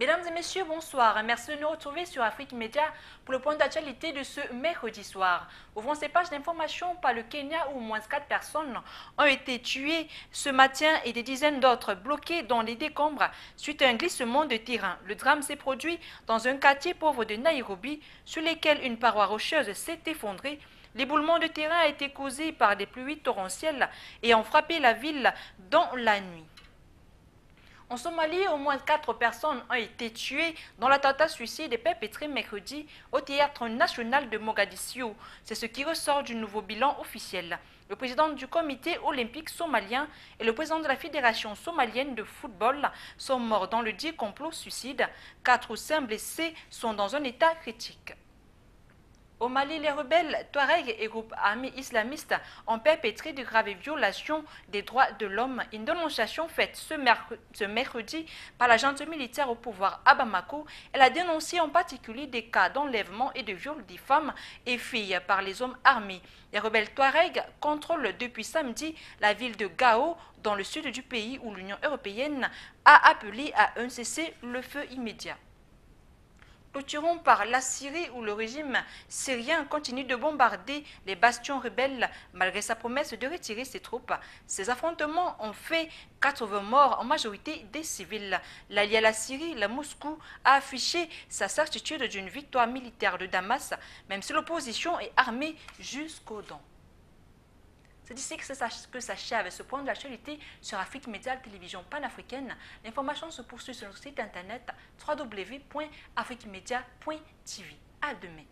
Mesdames et messieurs, bonsoir. Merci de nous retrouver sur Afrique Média pour le point d'actualité de ce mercredi soir. Ouvrons ces pages d'information par le Kenya où au moins 4 personnes ont été tuées ce matin et des dizaines d'autres bloquées dans les décombres suite à un glissement de terrain. Le drame s'est produit dans un quartier pauvre de Nairobi sur lequel une paroi rocheuse s'est effondrée. L'éboulement de terrain a été causé par des pluies torrentielles et ont frappé la ville dans la nuit. En Somalie, au moins 4 personnes ont été tuées dans l'attentat suicide perpétré mercredi au théâtre national de Mogadiscio. C'est ce qui ressort du nouveau bilan officiel. Le président du comité olympique somalien et le président de la fédération somalienne de football sont morts dans le dit complot suicide. 4 ou 5 blessés sont dans un état critique. Au Mali, les rebelles Touaregs et groupes armés islamistes ont perpétré de graves violations des droits de l'homme. Une dénonciation faite ce mercredi par la junte militaire au pouvoir à Bamako. Elle a dénoncé en particulier des cas d'enlèvement et de viol des femmes et filles par les hommes armés. Les rebelles Touaregs contrôlent depuis samedi la ville de Gao, dans le sud du pays où l'Union européenne a appelé à un cessez-le-feu immédiat. Clôturons par la Syrie où le régime syrien continue de bombarder les bastions rebelles malgré sa promesse de retirer ses troupes. Ces affrontements ont fait 80 morts, en majorité des civils. L'allié à la Syrie, la Moscou, a affiché sa certitude d'une victoire militaire de Damas, même si l'opposition est armée jusqu'aux dents. C'est ici que s'achève ce point de l'actualité sur Afrique Média, télévision panafricaine. L'information se poursuit sur notre site internet www.afriquemedia.tv. À demain.